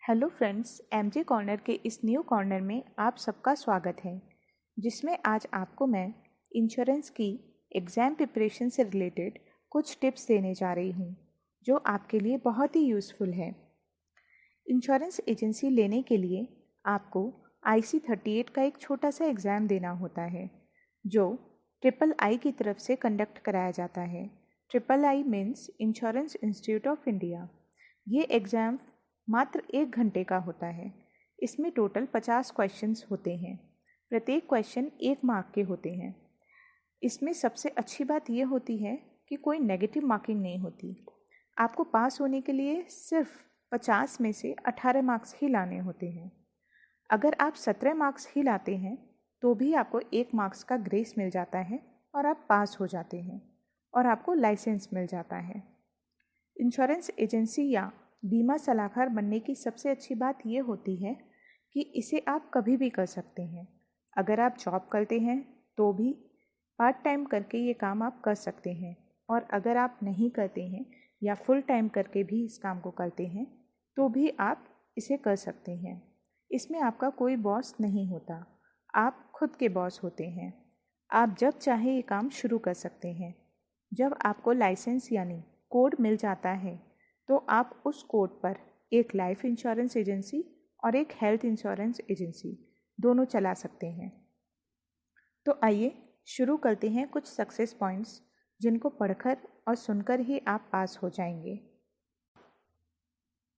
Hello friends, MJ corner के इस new corner में आप सबका स्वागत है, जिसमें आज आपको मैं इंश्योरेंस की एग्ज़ाम प्रिपरेशन से रिलेटेड कुछ टिप्स देने जा रही हूँ, जो आपके लिए बहुत ही यूज़फुल है। इंश्योरेंस एजेंसी लेने के लिए आपको IC38 का एक छोटा सा एग्ज़ाम देना होता है, जो III की तरफ से कंडक्ट कराया जाता है। III means insurance institute of India. ये एग्ज़ाम मात्र 1 घंटे का होता है। इसमें टोटल 50 क्वेश्चंस होते हैं। प्रत्येक क्वेश्चन 1 मार्क के होते हैं। इसमें सबसे अच्छी बात यह होती है कि कोई नेगेटिव मार्किंग नहीं होती। आपको पास होने के लिए सिर्फ 50 में से 18 मार्क्स ही लाने होते हैं। अगर आप 17 मार्क्स ही लाते हैं तो भी आपको 1 मार्क्स का ग्रेस मिल जाता है और आप पास हो जाते हैं और आपको लाइसेंस मिल जाता है। इंश्योरेंस एजेंसी या बीमा सलाहकार बनने की सबसे अच्छी बात यह होती है कि इसे आप कभी भी कर सकते हैं। अगर आप जॉब करते हैं तो भी पार्ट टाइम करके ये काम आप कर सकते हैं, और अगर आप नहीं करते हैं या फुल टाइम करके भी इस काम को करते हैं तो भी आप इसे कर सकते हैं। इसमें आपका कोई बॉस नहीं होता, आप खुद के बॉस होते हैं। आप जब चाहे ये काम शुरू कर सकते हैं। जब आपको लाइसेंस यानी कोड मिल जाता है तो आप उस कोड पर एक लाइफ इंश्योरेंस एजेंसी और एक हेल्थ इंश्योरेंस एजेंसी दोनों चला सकते हैं। तो आइए शुरू करते हैं कुछ सक्सेस पॉइंट्स, जिनको पढ़कर और सुनकर ही आप पास हो जाएंगे।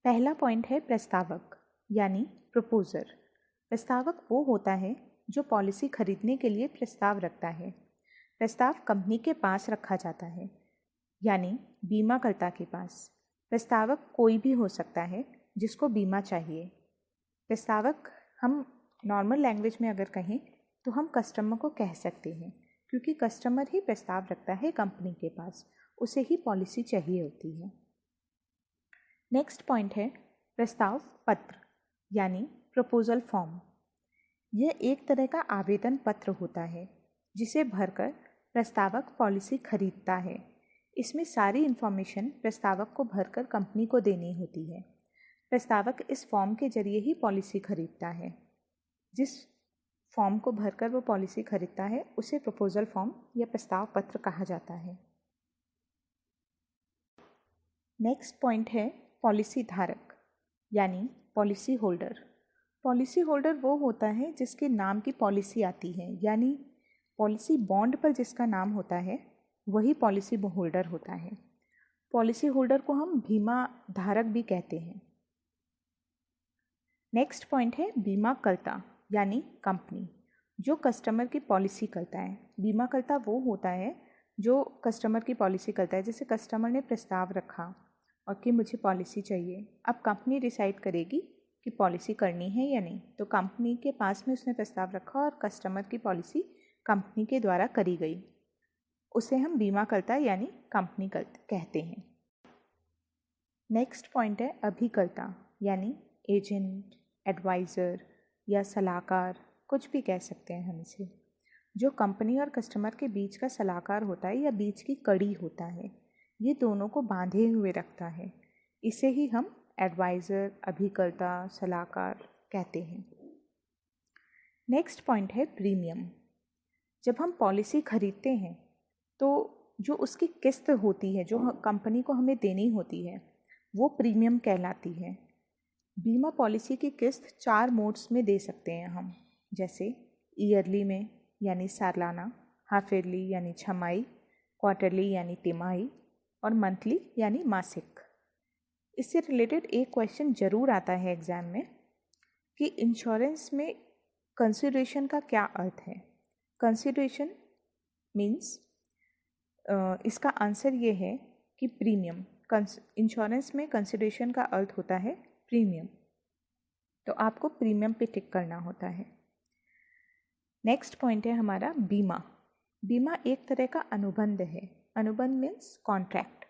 पहला पॉइंट है प्रस्तावक यानी प्रपोजर। प्रस्तावक वो होता है जो पॉलिसी खरीदने के लिए प्रस्ताव रखता है। प्रस्ताव कंपनी के पास रखा जाता है, यानी बीमाकर्ता के पास। प्रस्तावक कोई भी हो सकता है जिसको बीमा चाहिए। प्रस्तावक हम नॉर्मल लैंग्वेज में अगर कहें तो हम कस्टमर को कह सकते हैं, क्योंकि कस्टमर ही प्रस्ताव रखता है कंपनी के पास, उसे ही पॉलिसी चाहिए होती है। नेक्स्ट पॉइंट है प्रस्ताव पत्र यानी प्रपोजल फॉर्म। यह एक तरह का आवेदन पत्र होता है जिसे भरकर प्रस्तावक पॉलिसी खरीदता है। इसमें सारी इन्फॉर्मेशन प्रस्तावक को भरकर कंपनी को देनी होती है। प्रस्तावक इस फॉर्म के जरिए ही पॉलिसी खरीदता है। जिस फॉर्म को भरकर वो पॉलिसी खरीदता है उसे प्रपोजल फॉर्म या प्रस्ताव पत्र कहा जाता है। नेक्स्ट पॉइंट है पॉलिसी धारक यानी पॉलिसी होल्डर। पॉलिसी होल्डर वो होता है जिसके नाम की पॉलिसी आती है, यानी पॉलिसी बॉन्ड पर जिसका नाम होता है वही पॉलिसी होल्डर होता है। पॉलिसी होल्डर को हम बीमा धारक भी कहते हैं। नेक्स्ट पॉइंट है बीमाकर्ता यानी कंपनी, जो कस्टमर की पॉलिसी करता है। बीमाकर्ता वो होता है जो कस्टमर की पॉलिसी करता है। जैसे कस्टमर ने प्रस्ताव रखा और कि मुझे पॉलिसी चाहिए, अब कंपनी डिसाइड करेगी कि पॉलिसी करनी है या नहीं। तो कंपनी के पास में उसने प्रस्ताव रखा और कस्टमर की पॉलिसी कंपनी के द्वारा करी गई, उसे हम बीमाकर्ता यानी कंपनी कहते हैं। नेक्स्ट पॉइंट है अभिकर्ता यानी एजेंट, एडवाइज़र या सलाहकार, कुछ भी कह सकते हैं हम इसे, जो कंपनी और कस्टमर के बीच का सलाहकार होता है या बीच की कड़ी होता है। ये दोनों को बांधे हुए रखता है। इसे ही हम एडवाइज़र, अभिकर्ता, सलाहकार कहते हैं। नेक्स्ट पॉइंट है प्रीमियम। जब हम पॉलिसी खरीदते हैं तो जो उसकी किस्त होती है, जो कंपनी को हमें देनी होती है, वो प्रीमियम कहलाती है। बीमा पॉलिसी की किस्त 4 मोड्स में दे सकते हैं हम, जैसे ईयरली में यानी सालाना, हाफ ईयरली यानी छमाही, क्वार्टरली यानी तिमाही और मंथली यानी मासिक। इससे रिलेटेड एक क्वेश्चन ज़रूर आता है एग्ज़ाम में कि इंश्योरेंस में कंसिडरेशन का क्या अर्थ है। कंसिडरेशन मीन्स इसका आंसर ये है कि प्रीमियम। इंश्योरेंस में कंसिडरेशन का अर्थ होता है प्रीमियम, तो आपको प्रीमियम पे टिक करना होता है। नेक्स्ट पॉइंट है हमारा बीमा। बीमा एक तरह का अनुबंध है। अनुबंध मीन्स कॉन्ट्रैक्ट,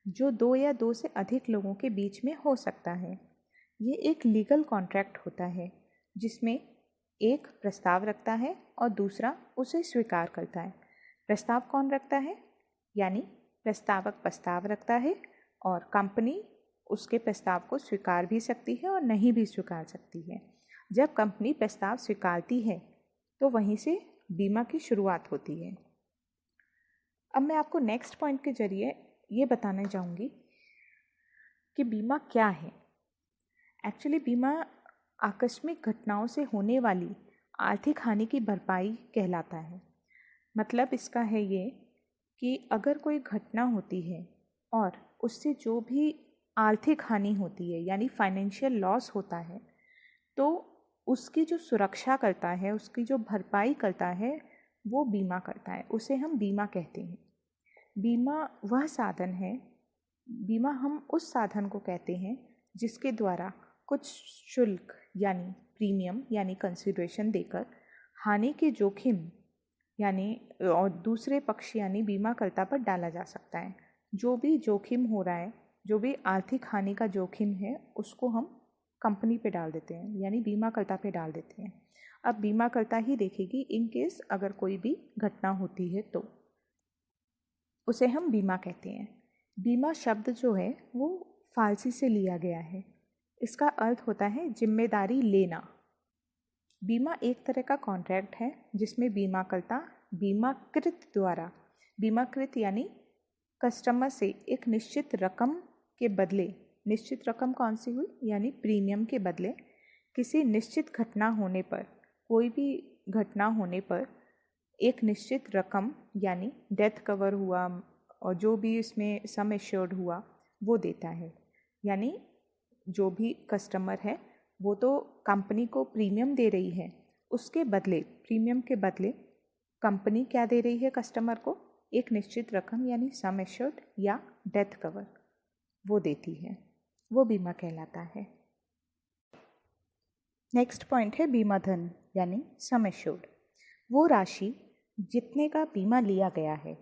जो 2 या 2 से अधिक लोगों के बीच में हो सकता है। ये एक लीगल कॉन्ट्रैक्ट होता है जिसमें एक प्रस्ताव रखता है और दूसरा उसे स्वीकार करता है। प्रस्ताव कौन रखता है, यानी प्रस्तावक प्रस्ताव रखता है और कंपनी उसके प्रस्ताव को स्वीकार भी सकती है और नहीं भी स्वीकार सकती है। जब कंपनी प्रस्ताव स्वीकारती है तो वहीं से बीमा की शुरुआत होती है। अब मैं आपको नेक्स्ट पॉइंट के जरिए ये बताना चाहूँगी कि बीमा क्या है। एक्चुअली बीमा आकस्मिक घटनाओं से होने वाली आर्थिक हानि की भरपाई कहलाता है। मतलब इसका है ये कि अगर कोई घटना होती है और उससे जो भी आर्थिक हानि होती है यानी फाइनेंशियल लॉस होता है, तो उसकी जो सुरक्षा करता है, उसकी जो भरपाई करता है, वो बीमा करता है। उसे हम बीमा कहते हैं। बीमा वह साधन है, बीमा हम उस साधन को कहते हैं जिसके द्वारा कुछ शुल्क यानी प्रीमियम यानी कंसिडरेशन देकर हानि के जोखिम यानी और दूसरे पक्ष यानी बीमाकर्ता पर डाला जा सकता है। जो भी जोखिम हो रहा है, जो भी आर्थिक हानि का जोखिम है, उसको हम कंपनी पे डाल देते हैं यानी बीमाकर्ता पे डाल देते हैं। अब बीमाकर्ता ही देखेगी इन केस अगर कोई भी घटना होती है तो उसे हम बीमा कहते हैं। बीमा शब्द जो है वो फारसी से लिया गया है। इसका अर्थ होता है जिम्मेदारी लेना। बीमा एक तरह का कॉन्ट्रैक्ट है जिसमें बीमाकर्ता बीमाकृत द्वारा, बीमाकृत यानी कस्टमर से एक निश्चित रकम के बदले, निश्चित रकम कौन सी हुई यानी प्रीमियम के बदले किसी निश्चित घटना होने पर, कोई भी घटना होने पर एक निश्चित रकम यानी डेथ कवर हुआ और जो भी इसमें सम एश्योर्ड हुआ वो देता है। यानी जो भी कस्टमर है वो तो कंपनी को प्रीमियम दे रही है, उसके बदले, प्रीमियम के बदले कंपनी क्या दे रही है कस्टमर को? एक निश्चित रकम यानी सम एश्योर्ड या डेथ कवर वो देती है, वो बीमा कहलाता है। नेक्स्ट पॉइंट है बीमा धन यानी सम एश्योर्ड। वो राशि जितने का बीमा लिया गया है,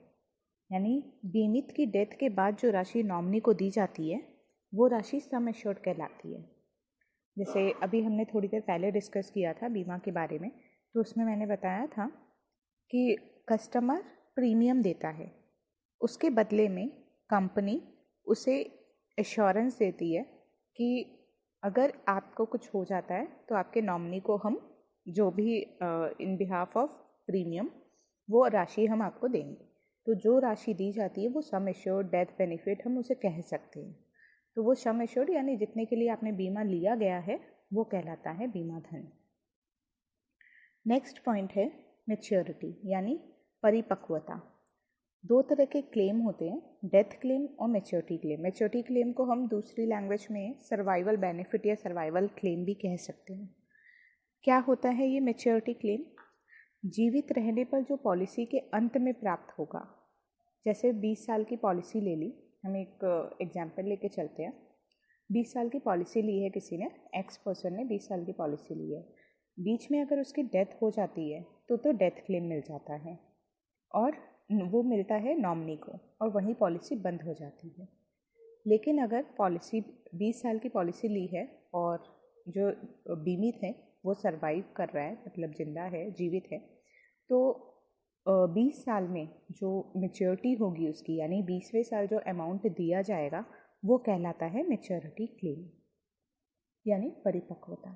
यानी बीमित की डेथ के बाद जो राशि नॉमिनी को दी जाती है वो राशि सम एश्योर्ड कहलाती है। जैसे अभी हमने थोड़ी देर पहले डिस्कस किया था बीमा के बारे में, तो उसमें मैंने बताया था कि कस्टमर प्रीमियम देता है, उसके बदले में कंपनी उसे एश्योरेंस देती है कि अगर आपको कुछ हो जाता है तो आपके नॉमिनी को हम जो भी इन बिहाफ ऑफ प्रीमियम वो राशि हम आपको देंगे। तो जो राशि दी जाती है वो सम एश्योर्ड, डेथ बेनिफिट हम उसे कह सकते हैं। तो वो सम एश्योर्ड यानी जितने के लिए आपने बीमा लिया गया है वो कहलाता है बीमा धन। नेक्स्ट पॉइंट है मैच्योरिटी यानी परिपक्वता। दो तरह के क्लेम होते हैं, डेथ क्लेम और मैच्योरिटी क्लेम। मैच्योरिटी क्लेम को हम दूसरी लैंग्वेज में सर्वाइवल बेनिफिट या सर्वाइवल क्लेम भी कह सकते हैं। क्या होता है ये मैच्योरिटी क्लेम? जीवित रहने पर जो पॉलिसी के अंत में प्राप्त होगा। जैसे 20 साल की पॉलिसी ले ली, हम एक एग्जाम्पल लेके चलते हैं। 20 साल की पॉलिसी ली है किसी ने, एक्स पर्सन ने 20 साल की पॉलिसी ली है। बीच में अगर उसकी डेथ हो जाती है तो डेथ क्लेम मिल जाता है और वो मिलता है नॉमिनी को और वहीं पॉलिसी बंद हो जाती है। लेकिन अगर पॉलिसी 20 साल की पॉलिसी ली है और जो बीमित है वो सरवाइव कर रहा है, मतलब जिंदा है, जीवित है, तो 20 साल में जो मैच्योरिटी होगी उसकी, यानी 20वें साल जो अमाउंट दिया जाएगा वो कहलाता है मैच्योरिटी क्लेम यानी परिपक्वता।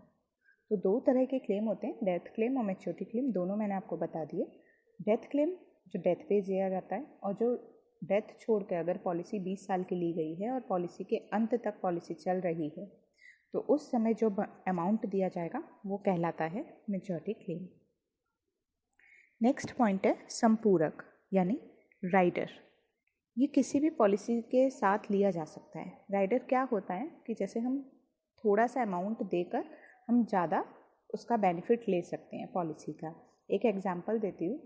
तो दो तरह के क्लेम होते हैं, डेथ क्लेम और मैच्योरिटी क्लेम, दोनों मैंने आपको बता दिए। डेथ क्लेम जो डेथ पे दिया जाता है, और जो डेथ छोड़ के अगर पॉलिसी 20 साल की ली गई है और पॉलिसी के अंत तक पॉलिसी चल रही है तो उस समय जो अमाउंट दिया जाएगा वो कहलाता है मैच्योरिटी क्लेम। नेक्स्ट पॉइंट है संपूरक यानी राइडर। ये किसी भी पॉलिसी के साथ लिया जा सकता है। राइडर क्या होता है कि जैसे हम थोड़ा सा अमाउंट देकर हम ज़्यादा उसका बेनिफिट ले सकते हैं पॉलिसी का। एक एग्जांपल देती हूँ,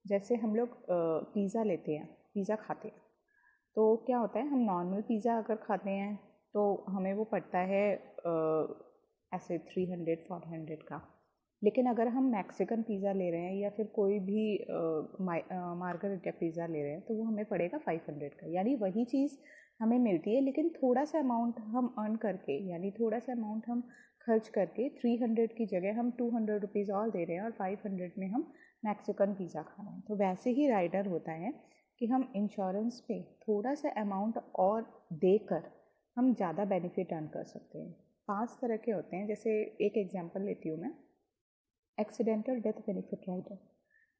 जैसे हम लोग पिज़्ज़ा लेते हैं, पिज़्ज़ा खाते हैं, तो क्या होता है, हम नॉर्मल पिज़्ज़ा अगर खाते हैं तो हमें वो पड़ता है ऐसे 300-400 का। लेकिन अगर हम मैक्सिकन पिज़्ज़ा ले रहे हैं या फिर कोई भी मार्गरेटा पिज़्ज़ा ले रहे हैं तो वो हमें पड़ेगा 500 का। यानी वही चीज़ हमें मिलती है लेकिन थोड़ा सा अमाउंट हम अर्न करके, यानी थोड़ा सा अमाउंट हम खर्च करके 300 की जगह हम 200 रुपीज़ और दे रहे हैं और 500 में हम मैक्सिकन पिज़्ज़ा खा रहे हैं। तो वैसे ही राइडर होता है कि हम इंश्योरेंस पे थोड़ा सा अमाउंट और देकर हम ज़्यादा बेनिफिट अर्न कर सकते हैं। 5 तरह के होते हैं। जैसे एक एग्जांपल लेती हूँ मैं, एक्सीडेंटल डेथ बेनिफिट राइडर।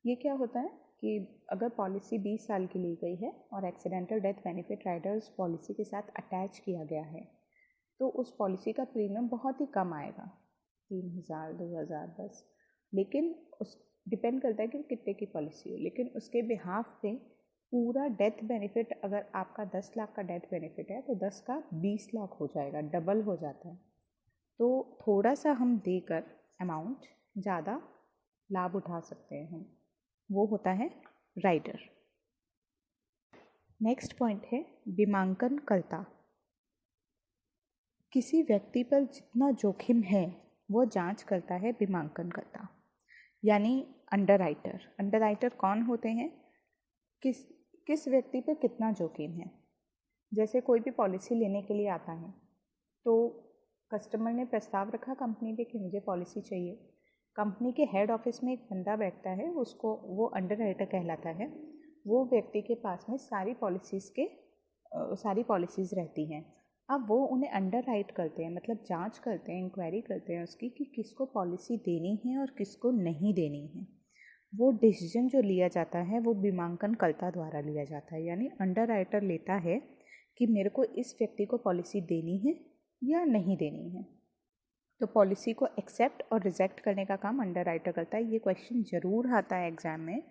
ये क्या होता है कि अगर पॉलिसी 20 साल की ली गई है और एक्सीडेंटल डेथ बेनिफिट राइडर उस पॉलिसी के साथ अटैच किया गया है, तो उस पॉलिसी का प्रीमियम बहुत ही कम आएगा, 3000, 2000 बस। लेकिन उस डिपेंड करता है कि कितने की पॉलिसी हो, लेकिन उसके बिहाफ पे पूरा डेथ बेनिफिट, अगर आपका 10 लाख का डेथ बेनिफिट है तो 10 का 20 लाख हो जाएगा, डबल हो जाता है। तो थोड़ा सा हम देकर अमाउंट ज़्यादा लाभ उठा सकते हैं हम, वो होता है राइडर। नेक्स्ट पॉइंट है बीमांकन कर्ता। किसी व्यक्ति पर जितना जोखिम है वो जांच करता है बीमांकन कर्ता, यानी अंडरराइटर। अंडरराइटर कौन होते हैं? किस व्यक्ति पर कितना जोखिम है। जैसे कोई भी पॉलिसी लेने के लिए आता है तो कस्टमर ने प्रस्ताव रखा कंपनी पे कि मुझे पॉलिसी चाहिए। कंपनी के हेड ऑफिस में एक बंदा बैठता है, उसको वो अंडरराइटर कहलाता है। वो व्यक्ति के पास में सारी पॉलिसीज़ रहती हैं। अब वो उन्हें अंडरराइट करते हैं, मतलब जांच करते हैं, इंक्वायरी करते हैं उसकी कि किसको पॉलिसी देनी है और किसको नहीं देनी है। वो डिसीजन जो लिया जाता है वो बीमांकन कर्ता द्वारा लिया जाता है, यानी अंडरराइटर लेता है कि मेरे को इस व्यक्ति को पॉलिसी देनी है या नहीं देनी है। तो पॉलिसी को एक्सेप्ट और रिजेक्ट करने का काम अंडरराइटर करता है। ये क्वेश्चन ज़रूर आता है एग्ज़ाम में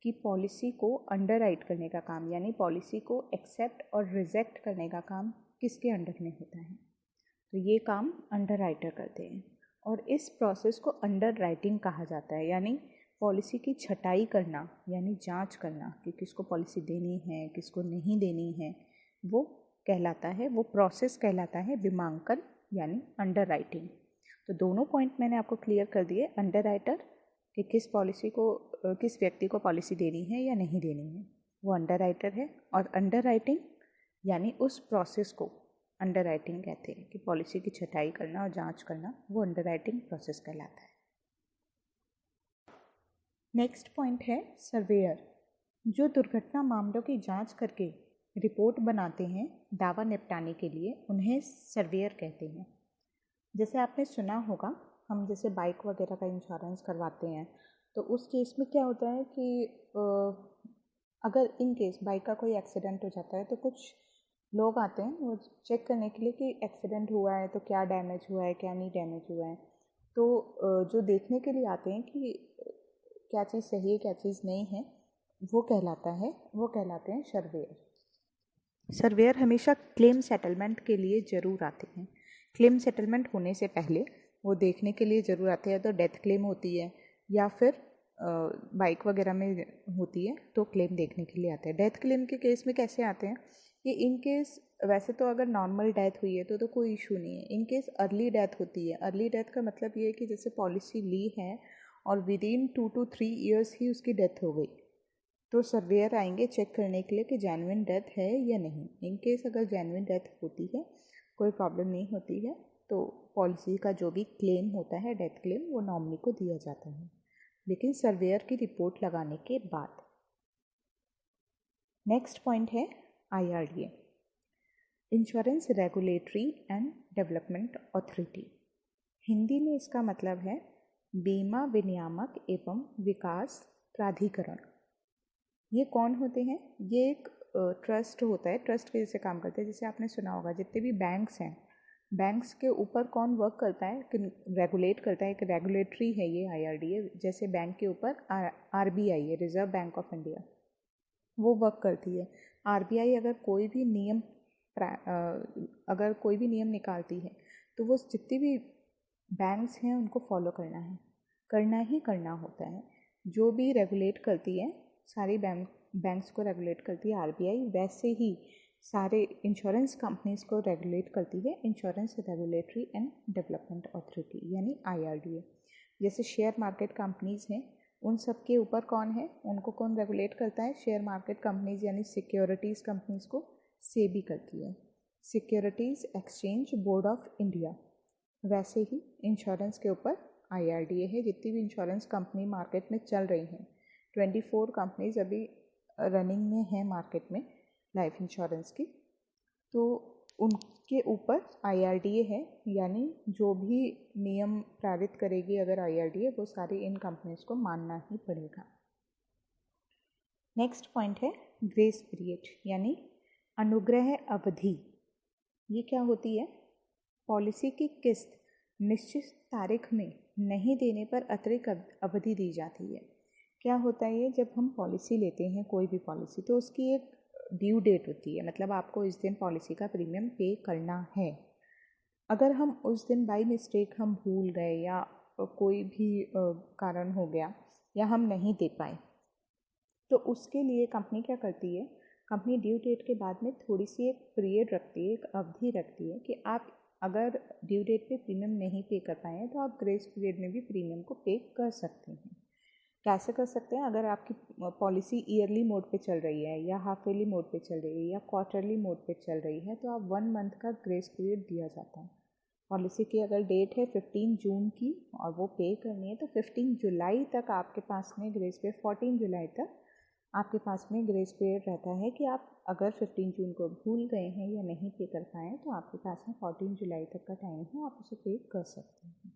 कि पॉलिसी को अंडरराइट करने का काम, यानी पॉलिसी को एक्सेप्ट और रिजेक्ट करने का काम किसके अंडर में होता है। तो ये काम अंडरराइटर करते हैं और इस प्रोसेस को अंडरराइटिंग कहा जाता है, यानी पॉलिसी की छटाई करना, यानी जांच करना कि किसको पॉलिसी देनी है किसको नहीं देनी है, वो कहलाता है, वो प्रोसेस कहलाता है बीमांकन यानी अंडरराइटिंग। तो दोनों पॉइंट मैंने आपको क्लियर कर दिए। अंडरराइटर कि किस व्यक्ति को पॉलिसी देनी है या नहीं देनी है, वो अंडरराइटर है। और अंडरराइटिंग यानी उस प्रोसेस को अंडरराइटिंग कहते हैं कि पॉलिसी की छटाई करना और जांच करना, वो अंडरराइटिंग प्रोसेस कहलाता है। नेक्स्ट पॉइंट है सर्वेयर, जो दुर्घटना मामलों की जांच करके रिपोर्ट बनाते हैं दावा निपटाने के लिए, उन्हें सर्वेयर कहते हैं। जैसे आपने सुना होगा, हम जैसे बाइक वगैरह का इंश्योरेंस करवाते हैं तो उस केस में क्या होता है कि अगर इन केस बाइक का कोई एक्सीडेंट हो जाता है तो कुछ लोग आते हैं वो चेक करने के लिए कि एक्सीडेंट हुआ है तो क्या डैमेज हुआ है क्या नहीं डैमेज हुआ है। तो जो देखने के लिए आते हैं कि क्या चीज़ सही है क्या चीज़ नहीं है, वो कहलाते हैं सर्वेयर। सर्वेयर हमेशा क्लेम सेटलमेंट के लिए ज़रूर आते हैं। क्लेम सेटलमेंट होने से पहले वो देखने के लिए ज़रूर आते हैं। तो डेथ क्लेम होती है या फिर बाइक वगैरह में होती है तो क्लेम देखने के लिए आते हैं। डेथ क्लेम के केस में कैसे आते हैं कि इन केस, वैसे तो अगर नॉर्मल डेथ हुई है तो कोई इशू नहीं है। इन केस अर्ली डेथ होती है, अर्ली डेथ का मतलब ये है कि जैसे पॉलिसी ली है और with in 2 to 3 years he उसकी डेथ हो गई, तो सर्वेयर आएंगे चेक करने के लिए कि जेन्युइन डेथ है या नहीं। इन केस अगर जेन्युइन डेथ होती है, कोई प्रॉब्लम नहीं होती है, तो पॉलिसी का जो भी क्लेम होता है डेथ क्लेम, वो नॉमिनी को दिया जाता है, लेकिन सर्वेयर की रिपोर्ट लगाने के बाद। नेक्स्ट पॉइंट है IRDA, insurance regulatory and development authority. Hindi में इसका मतलब है बीमा विनियामक एवं विकास प्राधिकरण। ये कौन होते हैं? ये एक ट्रस्ट होता है, ट्रस्ट के जैसे काम करते हैं। जैसे आपने सुना होगा जितने भी बैंक्स हैं, बैंक्स के ऊपर कौन वर्क करता है कि रेगुलेट करता है, एक रेगुलेटरी है ये IRDA। जैसे बैंक के ऊपर RBI है, रिजर्व बैंक ऑफ इंडिया, वो वर्क करती है। RBI अगर कोई भी नियम निकालती है तो वो जितनी भी बैंक्स हैं उनको फॉलो करना होता है। जो भी रेगुलेट करती है, सारी बैंक्स को रेगुलेट करती है RBI, वैसे ही सारे इंश्योरेंस कंपनीज़ को रेगुलेट करती है insurance regulatory and development authority यानी IRDA। जैसे शेयर मार्केट कंपनीज़ हैं, उन सब के ऊपर कौन है, उनको कौन रेगुलेट करता है? शेयर मार्केट कंपनीज़ यानी सिक्योरिटीज़ कंपनीज़ को SEBI करती है, securities exchange board of India. वैसे ही इंश्योरेंस के ऊपर IRDA है। जितनी भी इंश्योरेंस कंपनी मार्केट में चल रही हैं, 24 कंपनीज अभी रनिंग में हैं मार्केट में लाइफ इंश्योरेंस की, तो उनके ऊपर IRDA है, यानी जो भी नियम पारित करेगी अगर IRDA, वो सारी इन कंपनीज को मानना ही पड़ेगा। नेक्स्ट पॉइंट है ग्रेस पीरियड यानी अनुग्रह अवधि। ये क्या होती है? पॉलिसी की किस्त निश्चित तारीख में नहीं देने पर अतिरिक्त अवधि दी जाती है। क्या होता है ये? जब हम पॉलिसी लेते हैं कोई भी पॉलिसी, तो उसकी एक ड्यू डेट होती है, मतलब आपको इस दिन पॉलिसी का प्रीमियम पे करना है। अगर हम उस दिन बाय मिस्टेक हम भूल गए या कोई भी कारण हो गया या हम नहीं दे पाए, तो उसके लिए कंपनी क्या करती है, कंपनी ड्यू डेट के बाद में थोड़ी सी एक पीरियड रखती है, एक अवधि रखती है कि आप अगर ड्यू डेट पे प्रीमियम नहीं पे कर पाए हैं तो आप ग्रेस पीरियड में भी प्रीमियम को पे कर सकते हैं। कैसे कर सकते हैं? अगर आपकी पॉलिसी ईयरली मोड पे चल रही है या हाफ ईयरली मोड पे चल रही है या क्वार्टरली मोड पे चल रही है, तो आप 1 मंथ का ग्रेस पीरियड दिया जाता है। पॉलिसी की अगर डेट है 15 जून की और वो पे करनी है, तो 15 जुलाई तक आपके पास में ग्रेस पीरियड, 14 जुलाई तक आपके पास में ग्रेस पीरियड रहता है कि आप अगर 15 जून को भूल गए हैं या नहीं पे कर पाए हैं, तो आपके पास में 14 जुलाई तक का टाइम है, आप उसे पे कर सकते हैं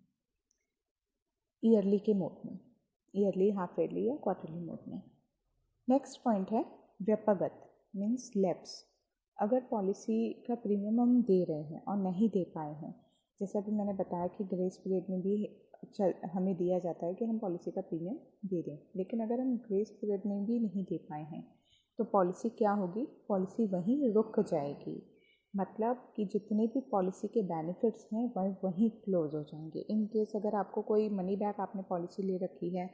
ईयरली के मोड में, ईयरली, हाफ ईयरली या क्वार्टरली मोड में। नेक्स्ट पॉइंट है व्यपगत मीन्स लैप्स। अगर पॉलिसी का प्रीमियम हम दे रहे हैं और नहीं दे पाए हैं, जैसे अभी मैंने बताया कि ग्रेस पीरियड में भी हमें दिया जाता है कि हम पॉलिसी का प्रीमियम दे दें, लेकिन अगर हम ग्रेस पीरियड में भी नहीं दे पाए हैं तो पॉलिसी क्या होगी? पॉलिसी वहीं रुक जाएगी, मतलब कि जितने भी पॉलिसी के बेनिफिट्स हैं वह वहीं क्लोज हो जाएंगे। इन केस अगर आपको कोई मनी बैक आपने पॉलिसी ले रखी है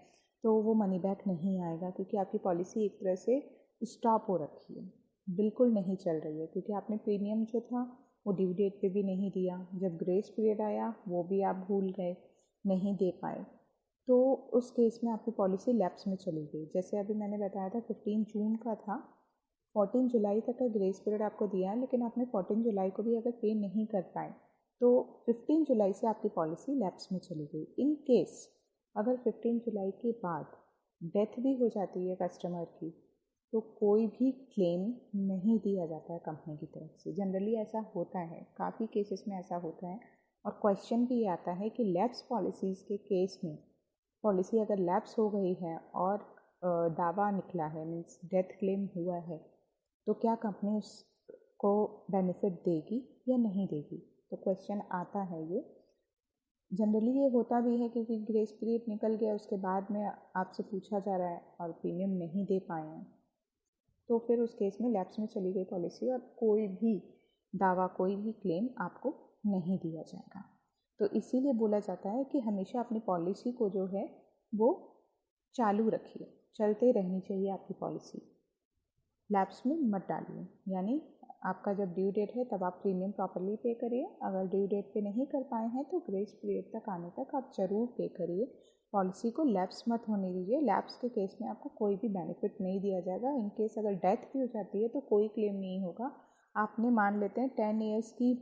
तो वो मनी बैक नहीं आएगा, क्योंकि आपकी पॉलिसी एक तरह से स्टॉप हो रखी है, बिल्कुल नहीं चल रही है, क्योंकि आपने प्रीमियम जो था वो ड्यू डेट पे भी नहीं दिया, जब ग्रेस पीरियड आया वो भी आप भूल गए, नहीं दे पाए, तो उस केस में आपकी पॉलिसी लैप्स में चली गई। जैसे अभी मैंने बताया था 15 जून का था, 14 जुलाई तक का ग्रेस पीरियड आपको दिया, लेकिन आपने 14 जुलाई को भी अगर पे नहीं कर पाए तो 15 जुलाई से आपकी पॉलिसी लैप्स में चली गई। इन केस अगर 15 जुलाई के बाद डेथ भी हो जाती है कस्टमर की, तो कोई भी क्लेम नहीं दिया जाता है कंपनी की तरफ से। जनरली ऐसा होता है, काफ़ी केसेस में ऐसा होता है, और क्वेश्चन भी आता है कि लैप्स पॉलिसीज़ के केस में पॉलिसी अगर लैप्स हो गई है और दावा निकला है, मीन्स डेथ क्लेम हुआ है, तो क्या कंपनी उसको बेनिफिट देगी या नहीं देगी? तो क्वेश्चन आता है ये। जनरली ये होता भी है क्योंकि ग्रेस पीरियड निकल गया, उसके बाद में आपसे पूछा जा रहा है और प्रीमियम नहीं दे पाए हैं, तो फिर उस केस में लैप्स में चली गई पॉलिसी और कोई भी दावा, कोई भी क्लेम आपको नहीं दिया जाएगा। तो इसीलिए बोला जाता है कि हमेशा अपनी पॉलिसी को जो है वो चालू रखिए, चलते रहनी चाहिए आपकी पॉलिसी, लैप्स में मत डालिए। यानी आपका जब ड्यू डेट है तब आप प्रीमियम प्रॉपरली पे करिए, अगर ड्यू डेट पे नहीं कर पाए हैं तो ग्रेस पीरियड तक आने तक आप ज़रूर पे करिए, पॉलिसी को लैप्स मत होने दीजिए। लैप्स के केस में आपको कोई भी बेनिफिट नहीं दिया जाएगा। इन केस अगर डेथ भी हो जाती है तो कोई क्लेम नहीं होगा। आपने मान लेते हैं 10 ईयर्स की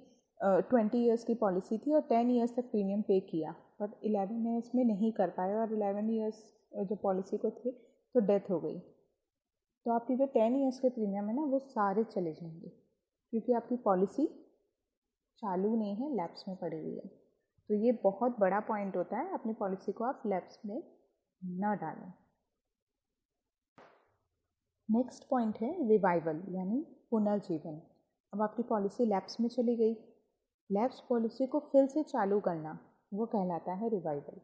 20 ईयर्स की पॉलिसी थी और 10 ईयर्स तक प्रीमियम पे किया, पर 11 ईयर्स में नहीं कर पाए और 11 ईयर्स जो पॉलिसी को थे तो डेथ हो गई, तो आपकी जो 10 ईयर्स के प्रीमियम है ना वो सारे चले जाएंगे, क्योंकि आपकी पॉलिसी चालू नहीं है, लैप्स में पड़ी हुई है। तो ये बहुत बड़ा पॉइंट होता है, अपनी पॉलिसी को आप लैप्स में न डालें। नेक्स्ट पॉइंट है रिवाइवल यानी पुनर्जीवन। अब आपकी पॉलिसी लैप्स में चली गई, लैप्स पॉलिसी को फिर से चालू करना वो कहलाता है रिवाइवल।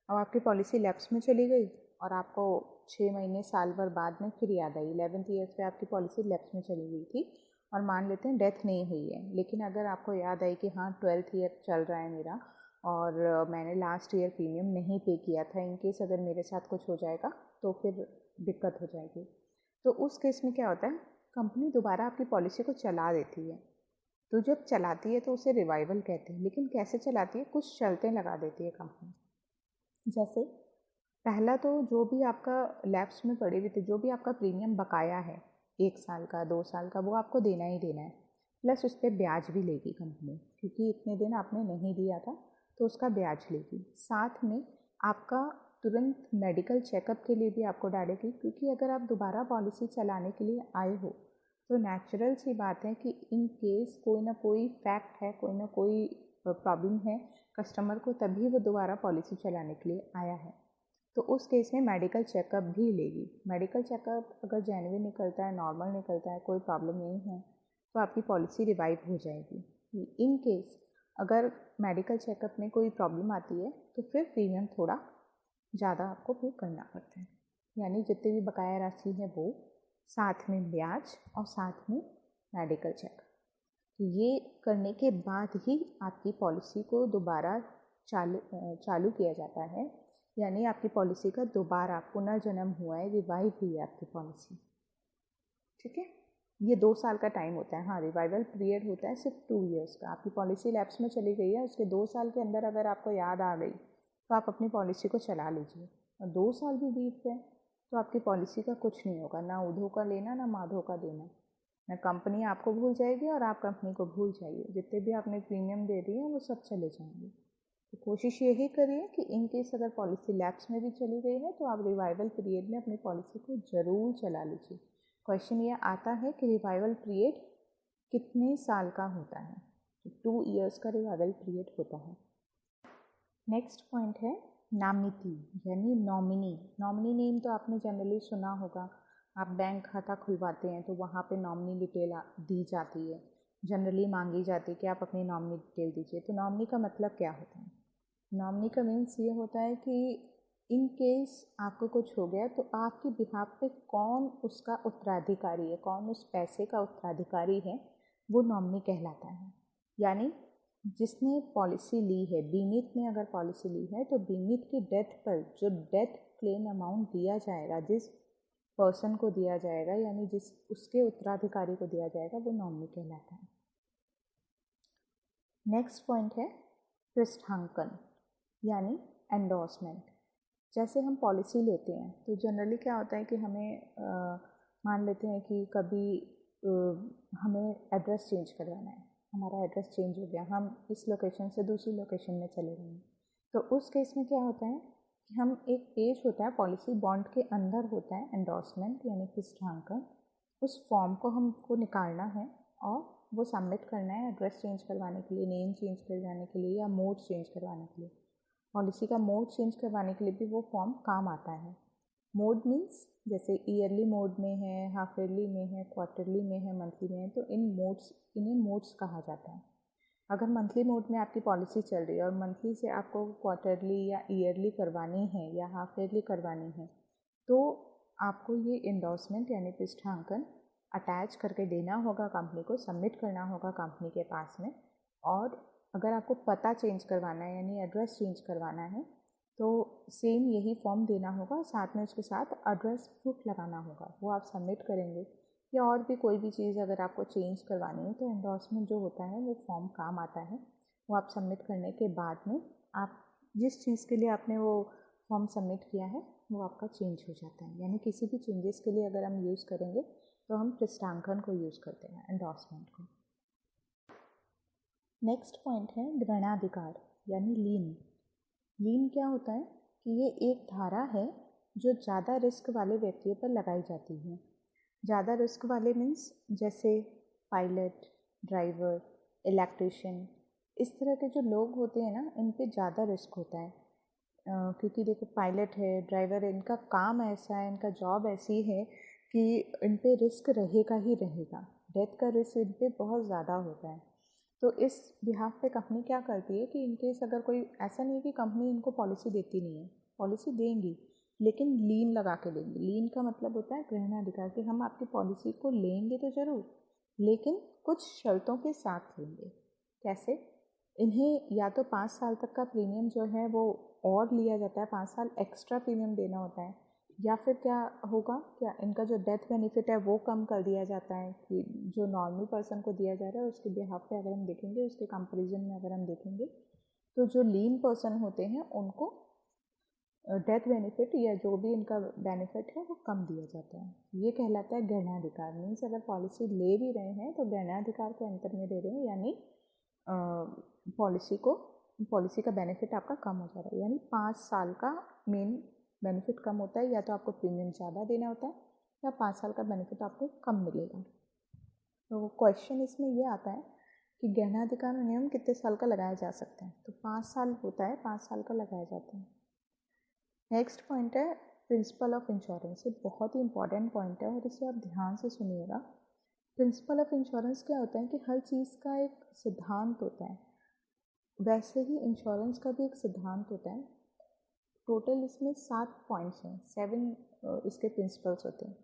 अब आपकी पॉलिसी लैप्स में चली गई और आपको 6 महीने, साल भर बाद में फिर याद आई, 11th ईयर पे आपकी पॉलिसी लैप्स में चली गई थी और मान लेते हैं डेथ नहीं हुई है, लेकिन अगर आपको याद आई कि हाँ 12th ईयर चल रहा है मेरा और मैंने लास्ट ईयर प्रीमियम नहीं पे किया था, इन केस अगर मेरे साथ कुछ हो जाएगा तो फिर दिक्कत हो जाएगी, तो उस केस में क्या होता है, कंपनी दोबारा आपकी पॉलिसी को चला देती है। तो जब चलाती है तो उसे रिवाइवल कहते हैं, लेकिन कैसे चलाती है, कुछ शर्तें लगा देती है कंपनी। जैसे पहला तो जो भी आपका लैप्स में पड़े हुए थे, जो भी आपका प्रीमियम बकाया है 1 साल का, 2 साल का, वो आपको देना ही देना है, प्लस उस पर ब्याज भी लेगी कंपनी, क्योंकि इतने दिन आपने नहीं दिया था तो उसका ब्याज लेगी। साथ में आपका तुरंत मेडिकल चेकअप के लिए भी आपको डालेगी, क्योंकि अगर आप दोबारा पॉलिसी चलाने के लिए आए हो तो नेचुरल सी बात है कि इन केस कोई ना कोई फैक्ट है, कोई ना कोई प्रॉब्लम है कस्टमर को, तभी वो दोबारा पॉलिसी चलाने के लिए आया है। तो उस केस में मेडिकल चेकअप भी लेगी। मेडिकल चेकअप अगर जेन्युइन निकलता है, नॉर्मल निकलता है, कोई प्रॉब्लम नहीं है, तो आपकी पॉलिसी रिवाइव हो जाएगी। इन केस अगर मेडिकल चेकअप में कोई प्रॉब्लम आती है तो फिर प्रीमियम थोड़ा ज़्यादा आपको पे करना पड़ता है, यानी जितनी भी बकाया राशि है वो, साथ में ब्याज और साथ में मेडिकल चेकअप। ये करने के बाद ही आपकी पॉलिसी को दोबारा चालू किया जाता है, यानी आपकी पॉलिसी का दोबारा पुनर्जन्म हुआ है, रिवाइव हुई है आपकी पॉलिसी। ठीक है, ये 2 साल का टाइम होता है। हाँ, रिवाइवल पीरियड होता है सिर्फ 2 ईयर्स का। आपकी पॉलिसी लैप्स में चली गई है, उसके 2 साल के अंदर अगर आपको याद आ गई तो आप अपनी पॉलिसी को चला लीजिए। और 2 साल भी बीत गए तो आपकी पॉलिसी का कुछ नहीं होगा, ना उधो का लेना ना माधो का देना। ना कंपनी आपको भूल जाएगी और आप कंपनी को भूल जाइए। जितने भी आपने प्रीमियम दे दिए हैं वो सब चले जाएंगे। तो कोशिश यही करिए कि इन केस अगर पॉलिसी लैप्स में भी चली गई है तो आप रिवाइवल पीरियड में अपनी पॉलिसी को ज़रूर चला लीजिए। क्वेश्चन ये आता है कि रिवाइवल पीरियड कितने साल का होता है, तो 2 ईयर्स का रिवाइवल पीरियड होता है। नेक्स्ट पॉइंट है नामिती यानी नॉमिनी। नॉमिनी नेम तो आपने जनरली सुना होगा। आप बैंक खाता खुलवाते हैं तो वहाँ पे नॉमिनी डिटेल दी जाती है, जनरली मांगी जाती है कि आप अपनी नॉमिनी डिटेल दीजिए। तो नॉमिनी का मतलब क्या होता है? नॉमिनी का मीन्स ये होता है कि इन केस आपको कुछ हो गया तो आपके बिहाफ पे कौन उसका उत्तराधिकारी है, कौन उस पैसे का उत्तराधिकारी है, वो नॉमिनी कहलाता है। यानी जिसने पॉलिसी ली है, बीमित ने अगर पॉलिसी ली है तो बीमित की डेथ पर जो डेथ क्लेम अमाउंट दिया जाएगा, जिस पर्सन को दिया जाएगा, यानी जिस उसके उत्तराधिकारी को दिया जाएगा, वो नॉमिनी कहलाता है। नेक्स्ट पॉइंट है पृष्ठांकन यानी एंडोर्समेंट। जैसे हम पॉलिसी लेते हैं तो जनरली क्या होता है कि हमें मान लेते हैं कि कभी हमें एड्रेस चेंज करवाना है, हमारा एड्रेस चेंज हो गया, हम इस लोकेशन से दूसरी लोकेशन में चले गए हैं। तो उस केस में क्या होता है कि हम एक पेज होता है पॉलिसी बॉन्ड के अंदर होता है एंडोर्समेंट यानी पृष्ठांकन, उस फॉर्म को हमको निकालना है और वो सबमिट करना है एड्रेस चेंज करवाने के लिए, नेम चेंज करवाने के लिए या मोड चेंज करवाने के लिए। पॉलिसी का मोड चेंज करवाने के लिए भी वो फॉर्म काम आता है। मोड मीन्स जैसे ईयरली मोड में है, हाफ ईयरली में है, क्वार्टरली में है, मंथली में है, तो इन्हें मोड्स कहा जाता है। अगर मंथली मोड में आपकी पॉलिसी चल रही है और मंथली से आपको क्वार्टरली या ईयरली करवानी है या हाफ ईयरली करवानी है, तो आपको ये एंडोर्समेंट यानी पृष्ठांकन अटैच करके देना होगा कंपनी को, सबमिट करना होगा कंपनी के पास में। और अगर आपको पता चेंज करवाना है यानी एड्रेस चेंज करवाना है तो सेम यही फॉर्म देना होगा, साथ में उसके साथ एड्रेस प्रूफ लगाना होगा, वो आप सबमिट करेंगे। या और भी कोई भी चीज़ अगर आपको चेंज करवानी है तो एंडोर्समेंट जो होता है वो फॉर्म काम आता है। वो आप सबमिट करने के बाद में आप जिस चीज़ के लिए आपने वो फॉर्म सबमिट किया है वो आपका चेंज हो जाता है। यानी किसी भी चेंजेस के लिए अगर हम यूज़ करेंगे तो हम पृष्ठांकन को यूज़ करते हैं, एंडोर्समेंट को। नेक्स्ट पॉइंट है ग्रहणाधिकार यानी लीन। लीन क्या होता है कि ये एक धारा है जो ज़्यादा रिस्क वाले व्यक्तियों पर लगाई जाती है। ज़्यादा रिस्क वाले मीन्स जैसे पायलट, ड्राइवर, इलेक्ट्रिशियन, इस तरह के जो लोग होते हैं ना, इन पे ज़्यादा रिस्क होता है। क्योंकि देखो पायलट है, ड्राइवर है, इनका काम ऐसा है, इनका जॉब ऐसी है कि इन पे रिस्क रहेगा ही रहेगा। डेथ का रिस्क इन पे बहुत ज़्यादा होता है। तो इस बिहाफ पे कंपनी क्या करती है कि इनकेस अगर कोई, ऐसा नहीं है कि कंपनी इनको पॉलिसी देती नहीं है, पॉलिसी देंगी लेकिन लीन लगा के देंगी। लीन का मतलब होता है ग्रहणाधिकार, कि हम आपकी पॉलिसी को लेंगे तो ज़रूर, लेकिन कुछ शर्तों के साथ लेंगे। कैसे? इन्हें या तो 5 साल तक का प्रीमियम जो है वो और लिया जाता है, 5 साल एक्स्ट्रा प्रीमियम देना होता है, या फिर क्या होगा, क्या इनका जो डेथ बेनिफिट है वो कम कर दिया जाता है कि जो नॉर्मल पर्सन को दिया जा रहा है उसके बिहाफ पे अगर हम देखेंगे, उसके कंपैरिजन में अगर हम देखेंगे तो जो लीन पर्सन होते हैं उनको डेथ बेनिफिट या जो भी इनका बेनिफिट है वो कम दिया जाता है। ये कहलाता है ग्रहणाधिकार। मीन्स अगर पॉलिसी ले भी रहे हैं तो ग्रहणाधिकार के अंतर में दे रहे हैं, यानी पॉलिसी का बेनिफिट आपका कम हो जा रहा है। यानी 5 साल का मेन बेनिफिट कम होता है, या तो आपको प्रीमियम ज़्यादा देना होता है या 5 साल का बेनिफिट आपको कम मिलेगा। तो क्वेश्चन इसमें ये आता है कि गहना अधिकार नियम कितने साल का लगाया जा सकता है, तो 5 साल होता है, 5 साल का लगाया जाता है। नेक्स्ट पॉइंट है प्रिंसिपल ऑफ इंश्योरेंस। ये बहुत ही इंपॉर्टेंट पॉइंट है और इसे आप ध्यान से सुनिएगा। प्रिंसिपल ऑफ इंश्योरेंस क्या होता है कि हर चीज़ का एक सिद्धांत होता है, वैसे ही इंश्योरेंस का भी एक सिद्धांत होता है। टोटल इसमें 7 पॉइंट्स हैं, 7 इसके प्रिंसिपल्स होते हैं,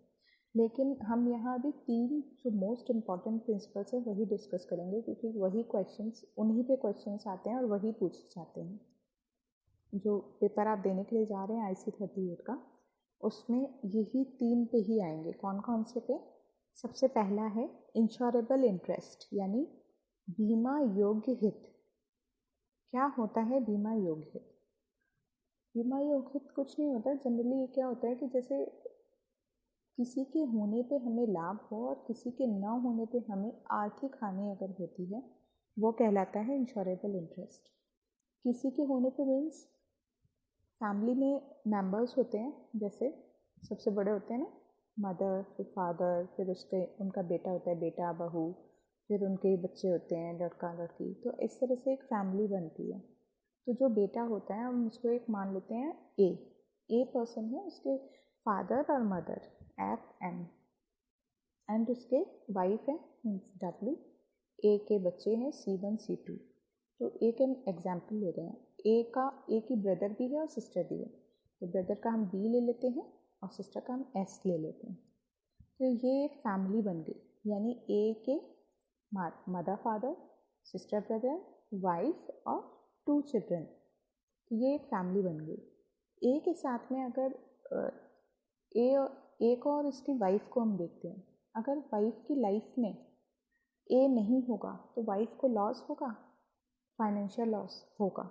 लेकिन हम यहाँ अभी 3 जो मोस्ट इम्पॉर्टेंट प्रिंसिपल्स हैं वही डिस्कस करेंगे, क्योंकि वही क्वेश्चंस, उन्हीं पे क्वेश्चंस आते हैं और वही पूछे जाते हैं। जो पेपर आप देने के लिए जा रहे हैं IC38 का, उसमें यही 3 पे ही आएंगे। कौन कौन से पे? सबसे पहला है इंश्योरेबल इंटरेस्ट, यानी बीमा योग्य हित। क्या होता है बीमा योग्य हित? बीमा योग्य हित कुछ नहीं होता। जनरली ये क्या होता है कि जैसे किसी के होने पे हमें लाभ हो और किसी के न होने पे हमें आर्थिक हानि अगर होती है, वो कहलाता है इंश्योरेबल इंटरेस्ट। किसी के होने पे मीन्स फैमिली में मेंबर्स होते हैं, जैसे सबसे बड़े होते हैं ना, मदर, फिर फादर, फिर उनका बेटा होता है, बेटा बहू, फिर उनके बच्चे होते हैं, लड़का लड़की। तो इस तरह से एक फैमिली बनती है। तो जो बेटा होता है हम उसको एक मान लेते हैं ए पर्सन है, उसके फादर और मदर FM, एंड उसके वाइफ है W, ए के बच्चे हैं C1 C2। तो एक एग्जाम्पल ले रहे हैं, ए की ब्रदर भी है और सिस्टर भी है, तो ब्रदर का हम B ले लेते हैं और सिस्टर का हम S ले लेते हैं। तो ये एक फैमिली बन गई, यानी ए के mother father, sister brother, wife और 2 चिल्ड्रन। तो ये एक फैमिली बन गई। ए के साथ में अगर एक और इसकी वाइफ को हम देखते हैं, अगर वाइफ की लाइफ में ए नहीं होगा तो वाइफ को लॉस होगा, फाइनेंशियल लॉस होगा,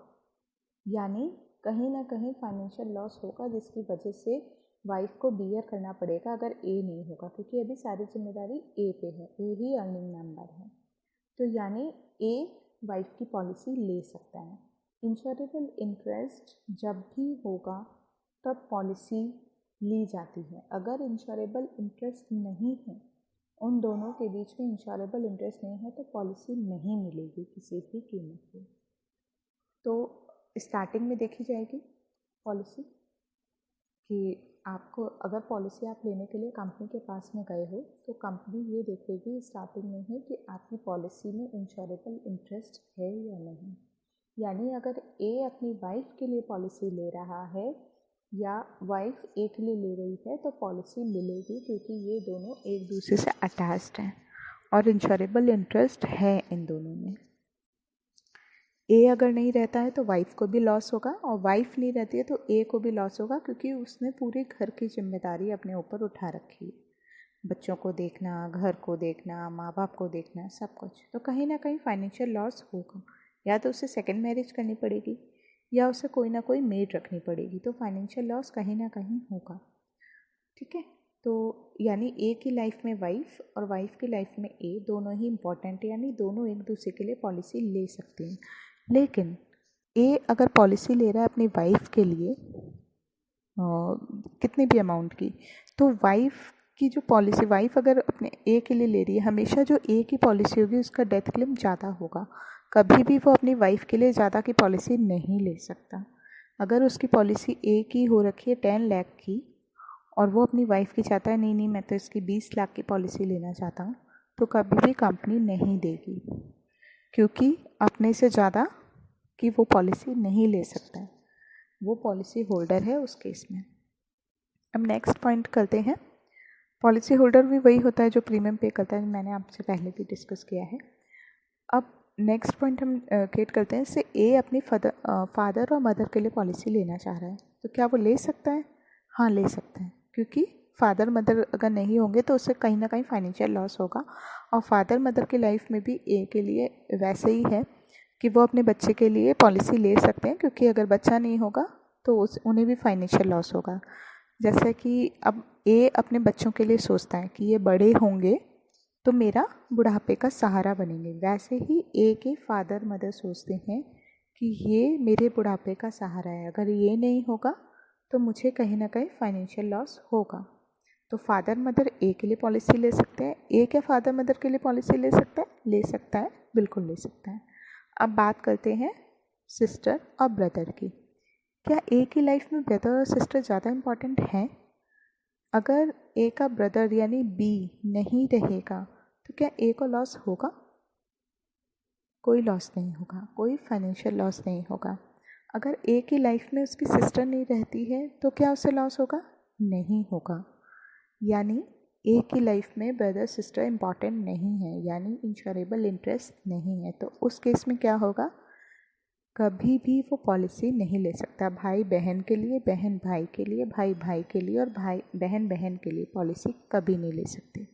यानी कहीं ना कहीं फाइनेंशियल लॉस होगा, जिसकी वजह से वाइफ को बियर करना पड़ेगा अगर ए नहीं होगा, क्योंकि अभी सारी जिम्मेदारी ए पे है, ए ही अर्निंग मेंबर है। तो यानी ए वाइफ की पॉलिसी ले सकता है। इंश्योरेबल इंटरेस्ट जब भी होगा तब पॉलिसी ली जाती है। अगर इंश्योरेबल इंटरेस्ट नहीं है, उन दोनों के बीच में इंश्योरेबल इंटरेस्ट नहीं है, तो पॉलिसी नहीं मिलेगी किसी भी कीमत पे। तो स्टार्टिंग में देखी जाएगी पॉलिसी कि आपको अगर पॉलिसी आप लेने के लिए कंपनी के पास में गए हो, तो कंपनी ये देखेगी स्टार्टिंग में ही कि आपकी पॉलिसी में इंश्योरेबल इंटरेस्ट है या नहीं। यानी अगर ए अपनी वाइफ के लिए पॉलिसी ले रहा है या वाइफ ए के लिए ले रही है, तो पॉलिसी मिलेगी, क्योंकि ये दोनों एक दूसरे से अटैच्ड हैं और इंश्योरेबल इंटरेस्ट है इन दोनों में। ए अगर नहीं रहता है तो वाइफ को भी लॉस होगा, और वाइफ नहीं रहती है तो ए को भी लॉस होगा, क्योंकि उसने पूरे घर की जिम्मेदारी अपने ऊपर उठा रखी है, बच्चों को देखना, घर को देखना, माँ बाप को देखना, सब कुछ। तो कहीं ना कहीं फाइनेंशियल लॉस होगा, या तो उसे सेकेंड मैरिज करनी पड़ेगी या उसे कोई ना कोई मेड रखनी पड़ेगी, तो फाइनेंशियल लॉस कहीं ना कहीं होगा। ठीक है, तो यानी ए की लाइफ में वाइफ और वाइफ की लाइफ में ए दोनों ही इम्पॉर्टेंट है, यानी दोनों एक दूसरे के लिए पॉलिसी ले सकते हैं। लेकिन ए अगर पॉलिसी ले रहा है अपनी वाइफ के लिए कितनी भी अमाउंट की, तो वाइफ की जो पॉलिसी, वाइफ अगर अपने ए के लिए ले रही है, हमेशा जो ए की पॉलिसी होगी उसका डेथ क्लेम ज़्यादा होगा। कभी भी वो अपनी वाइफ के लिए ज़्यादा की पॉलिसी नहीं ले सकता। अगर उसकी पॉलिसी ए की हो रखी है 10 लाख की और वो अपनी वाइफ की चाहता है नहीं मैं तो इसकी 20 लाख की पॉलिसी लेना चाहता हूँ, तो कभी भी कंपनी नहीं देगी, क्योंकि अपने से ज़्यादा की वो पॉलिसी नहीं ले सकता है, वो पॉलिसी होल्डर है उस केस में। अब नेक्स्ट पॉइंट करते हैं। पॉलिसी होल्डर भी वही होता है जो प्रीमियम पे करता है, मैंने आपसे पहले भी डिस्कस किया है। अब नेक्स्ट पॉइंट हम क्रिएट करते हैं, जैसे ए अपनी फादर और मदर के लिए पॉलिसी लेना चाह रहा है, तो क्या वो ले सकता है? हाँ, ले सकता है, क्योंकि फादर मदर अगर नहीं होंगे तो उससे कहीं ना कहीं फाइनेंशियल लॉस होगा। और फादर मदर की लाइफ में भी ए के लिए वैसे ही है कि वो अपने बच्चे के लिए पॉलिसी ले सकते हैं, क्योंकि अगर बच्चा नहीं होगा तो उन्हें भी फाइनेंशियल लॉस होगा। जैसे कि अब ए अपने बच्चों के लिए सोचता है कि ये बड़े होंगे तो मेरा बुढ़ापे का सहारा बनेंगे, वैसे ही ए के फादर मदर सोचते हैं कि ये मेरे बुढ़ापे का सहारा है, अगर ये नहीं होगा तो मुझे कहीं ना कहीं फाइनेंशियल लॉस होगा। तो फादर मदर ए के लिए पॉलिसी ले सकते हैं। ए क्या फादर मदर के लिए पॉलिसी ले सकता है? ले सकता है, बिल्कुल ले सकता है। अब बात करते हैं सिस्टर और ब्रदर की। क्या ए की लाइफ में ब्रदर और सिस्टर ज़्यादा इम्पॉर्टेंट हैं? अगर ए का ब्रदर यानी बी नहीं रहेगा तो क्या ए को लॉस होगा? कोई लॉस नहीं होगा, कोई फाइनेंशियल लॉस नहीं होगा। अगर ए की लाइफ में उसकी सिस्टर नहीं रहती है तो क्या उसे लॉस होगा? नहीं होगा। यानी ए की लाइफ में ब्रदर सिस्टर इम्पॉर्टेंट नहीं है, यानी इंश्योरेबल इंटरेस्ट नहीं है। तो उस केस में क्या होगा? कभी भी वो पॉलिसी नहीं ले सकता। भाई बहन के लिए, बहन भाई के लिए, भाई भाई के लिए और भाई बहन बहन के लिए पॉलिसी कभी नहीं ले सकते,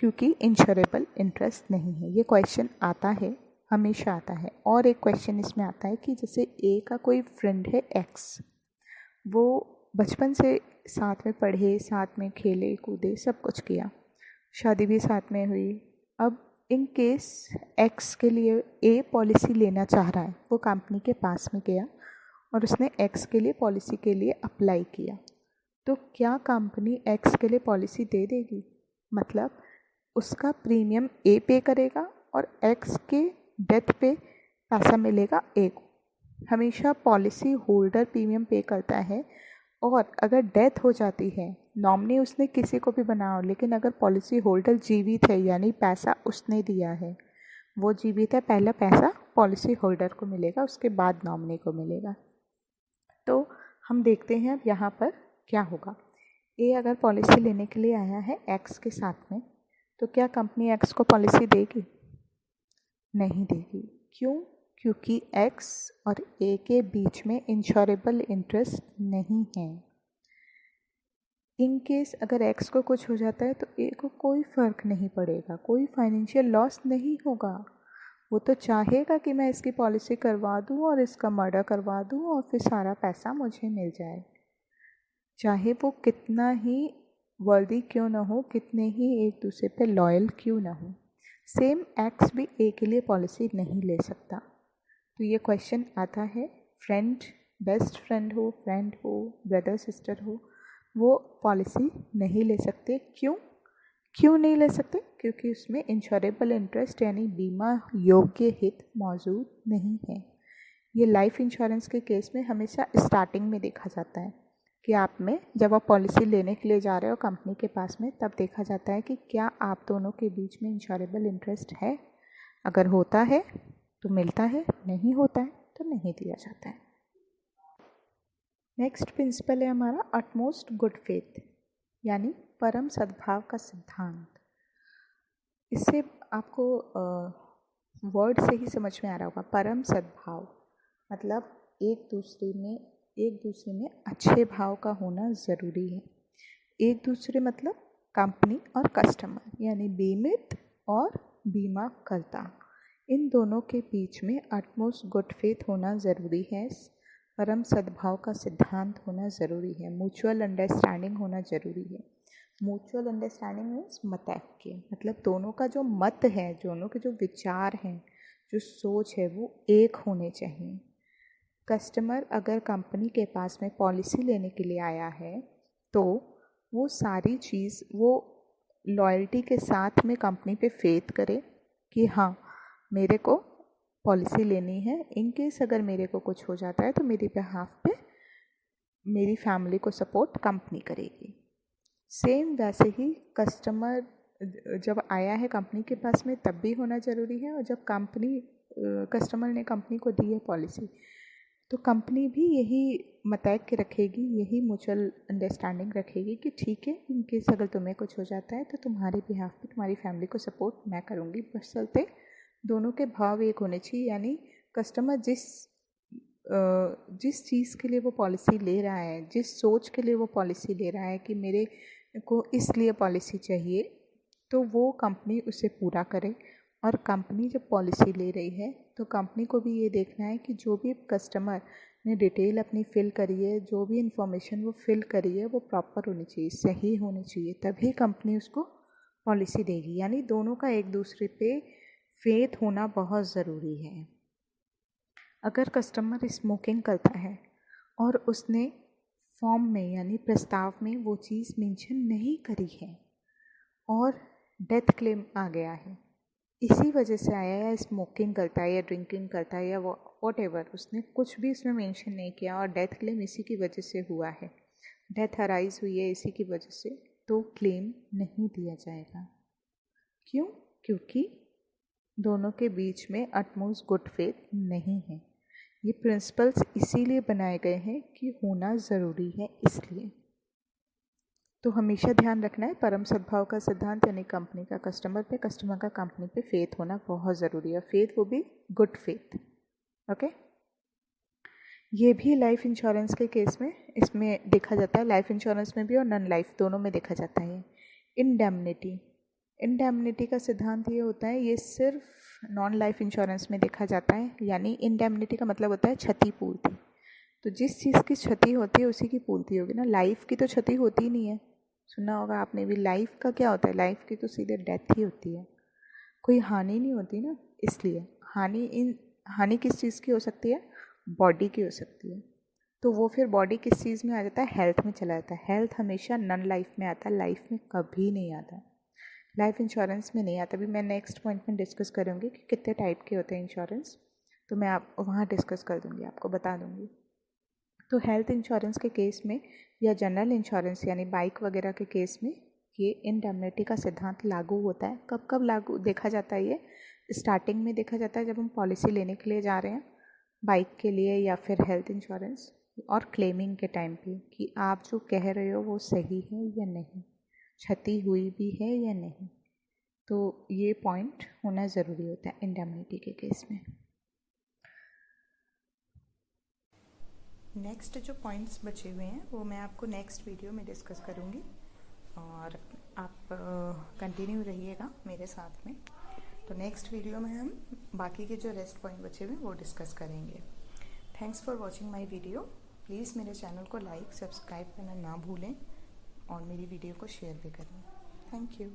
क्योंकि इंश्योरेबल इंटरेस्ट नहीं है। ये क्वेश्चन आता है, हमेशा आता है। और एक क्वेश्चन इसमें आता है कि जैसे ए का कोई फ्रेंड है एक्स, वो बचपन से साथ में पढ़े, साथ में खेले कूदे, सब कुछ किया, शादी भी साथ में हुई। अब इन केस एक्स के लिए ए पॉलिसी लेना चाह रहा है, वो कंपनी के पास में गया और उसने एक्स के लिए पॉलिसी के लिए अप्लाई किया, तो क्या कंपनी एक्स के लिए पॉलिसी दे देगी? मतलब उसका प्रीमियम ए पे करेगा और एक्स के डेथ पे पैसा मिलेगा ए को। हमेशा पॉलिसी होल्डर प्रीमियम पे करता है, और अगर डेथ हो जाती है, नॉमिनी उसने किसी को भी बनाया हो, लेकिन अगर पॉलिसी होल्डर जीवित है यानी पैसा उसने दिया है, वो जीवित है, पहला पैसा पॉलिसी होल्डर को मिलेगा, उसके बाद नॉमिनी को मिलेगा। तो हम देखते हैं अब यहाँ पर क्या होगा। ए अगर पॉलिसी लेने के लिए आया है एक्स के साथ में, तो क्या कंपनी एक्स को पॉलिसी देगी? नहीं देगी। क्यों? क्योंकि एक्स और ए के बीच में इंश्योरेबल इंटरेस्ट नहीं है। इन केस अगर एक्स को कुछ हो जाता है तो ए को कोई फ़र्क नहीं पड़ेगा, कोई फाइनेंशियल लॉस नहीं होगा। वो तो चाहेगा कि मैं इसकी पॉलिसी करवा दूँ और इसका मर्डर करवा दूँ और फिर सारा पैसा मुझे मिल जाए, चाहे वो कितना ही वर्दी क्यों ना हो, कितने ही एक दूसरे पे लॉयल क्यों ना हो। सेम एक्स भी ए के लिए पॉलिसी नहीं ले सकता। तो ये क्वेश्चन आता है, फ्रेंड, बेस्ट फ्रेंड हो, ब्रदर सिस्टर हो, वो पॉलिसी नहीं ले सकते। क्यों नहीं ले सकते? क्योंकि उसमें इंश्योरेबल इंटरेस्ट यानी बीमा योग्य हित मौजूद नहीं है। ये लाइफ इंश्योरेंस के केस में हमेशा स्टार्टिंग में देखा जाता है कि आप में जब आप पॉलिसी लेने के लिए जा रहे हो कंपनी के पास में, तब देखा जाता है कि क्या आप दोनों के बीच में इंश्योरेबल इंटरेस्ट है। अगर होता है तो मिलता है, नहीं होता है तो नहीं दिया जाता है। नेक्स्ट प्रिंसिपल है हमारा अटमोस्ट गुड फेथ, यानी परम सद्भाव का सिद्धांत। इससे आपको वर्ड से ही समझ में आ रहा होगा। परम सद्भाव मतलब एक दूसरे में अच्छे भाव का होना ज़रूरी है। एक दूसरे मतलब कंपनी और कस्टमर, यानी बीमित और बीमा करता, इन दोनों के बीच में अटमोस्ट गुड फेथ होना ज़रूरी है। परम सद्भाव का सिद्धांत होना ज़रूरी है। म्यूचुअल अंडरस्टैंडिंग होना ज़रूरी है। म्यूचुअल अंडरस्टैंडिंग मीन्स मतैक्य, मतलब दोनों का जो मत है, दोनों के जो विचार हैं, जो सोच है, वो एक होने चाहिए। कस्टमर अगर कंपनी के पास में पॉलिसी लेने के लिए आया है तो वो सारी चीज़ वो लॉयल्टी के साथ में कंपनी पे फेथ करे कि हाँ, मेरे को पॉलिसी लेनी है, इन केस अगर मेरे को कुछ हो जाता है तो मेरी बिहाफ पे मेरी फैमिली को सपोर्ट कंपनी करेगी। सेम वैसे ही कस्टमर जब आया है कंपनी के पास में तब भी होना ज़रूरी है, और जब कस्टमर ने कंपनी को दी है पॉलिसी तो कंपनी भी यही मतैक्य रखेगी, यही म्यूचुअल अंडरस्टैंडिंग रखेगी कि ठीक है, इन केस अगर तुम्हें कुछ हो जाता है तो तुम्हारे बिहाफ पे तुम्हारी फैमिली को सपोर्ट मैं करूँगी। बस चलते दोनों के भाव एक होने चाहिए, यानी कस्टमर जिस चीज़ के लिए वो पॉलिसी ले रहा है, जिस सोच के लिए वो पॉलिसी ले रहा है कि मेरे को इसलिए पॉलिसी चाहिए, तो वो कंपनी उसे पूरा करे। और कंपनी जब पॉलिसी ले रही है तो कंपनी को भी ये देखना है कि जो भी कस्टमर ने डिटेल अपनी फिल करी है, जो भी इंफॉर्मेशन वो फिल करी है, वो प्रॉपर होनी चाहिए, सही होनी चाहिए, तभी कंपनी उसको पॉलिसी देगी। यानी दोनों का एक दूसरे पे फेथ होना बहुत ज़रूरी है। अगर कस्टमर स्मोकिंग करता है और उसने फॉर्म में यानी प्रस्ताव में वो चीज़ मेंशन नहीं करी है और डेथ क्लेम आ गया है, इसी वजह से आया, या स्मोकिंग करता है या ड्रिंकिंग करता है या वॉट एवर, उसने कुछ भी उसमें मेंशन नहीं किया और डेथ क्लेम इसी की वजह से हुआ है, डेथ अराइज हुई है इसी की वजह से, तो क्लेम नहीं दिया जाएगा। क्यों? क्योंकि दोनों के बीच में अटमोस्ट गुड फेथ नहीं है। ये प्रिंसिपल्स इसीलिए बनाए गए हैं कि होना ज़रूरी है, इसलिए। तो हमेशा ध्यान रखना है, परम सद्भाव का सिद्धांत यानी कंपनी का कस्टमर पे, कस्टमर का कंपनी पे फेथ होना बहुत ज़रूरी है। फेथ वो भी गुड फेथ। ओके, ये भी लाइफ इंश्योरेंस के केस में इसमें देखा जाता है, लाइफ इंश्योरेंस में भी और नॉन लाइफ दोनों में देखा जाता है। इंडेमनिटी का सिद्धांत ये होता है, ये सिर्फ नॉन लाइफ इंश्योरेंस में देखा जाता है। यानी इंडेमनिटी का मतलब होता है क्षतिपूर्ति। तो जिस चीज़ की क्षति होती है उसी की पूर्ति होगी ना। लाइफ की तो क्षति होती ही नहीं है, सुना होगा आपने भी। लाइफ का क्या होता है? लाइफ की तो सीधे डेथ ही होती है, कोई हानि नहीं होती ना। इसलिए हानि किस चीज़ की हो सकती है? बॉडी की हो सकती है। तो वो फिर बॉडी किस चीज़ में आ जाता है? हेल्थ में चला जाता है। हेल्थ हमेशा नॉन लाइफ में आता है, लाइफ में कभी नहीं आता, लाइफ इंश्योरेंस में नहीं आता। अभी मैं नेक्स्ट पॉइंट में डिस्कस करूँगी कि कितने टाइप के होते हैं इंश्योरेंस, तो मैं आप वहाँ डिस्कस कर दूँगी, आपको बता दूँगी। तो हेल्थ इंश्योरेंस के केस में या जनरल इंश्योरेंस यानी बाइक वगैरह के केस में ये इंडेमनिटी का सिद्धांत लागू होता है। कब कब लागू देखा जाता है? ये स्टार्टिंग में देखा जाता है जब हम पॉलिसी लेने के लिए जा रहे हैं बाइक के लिए या फिर हेल्थ इंश्योरेंस, और क्लेमिंग के टाइम पे कि आप जो कह रहे हो वो सही है या नहीं, क्षति हुई भी है या नहीं। तो ये पॉइंट होना ज़रूरी होता है इंडेमनिटी के केस में। नेक्स्ट जो पॉइंट्स बचे हुए हैं वो मैं आपको नेक्स्ट वीडियो में डिस्कस करूँगी, और आप कंटिन्यू रहिएगा मेरे साथ में। तो नेक्स्ट वीडियो में हम बाकी के जो रेस्ट पॉइंट बचे हुए हैं वो डिस्कस करेंगे। Thanks for watching my video. Please मेरे चैनल को लाइक सब्सक्राइब करना ना भूलें और मेरी वीडियो को शेयर भी करें। Thank you.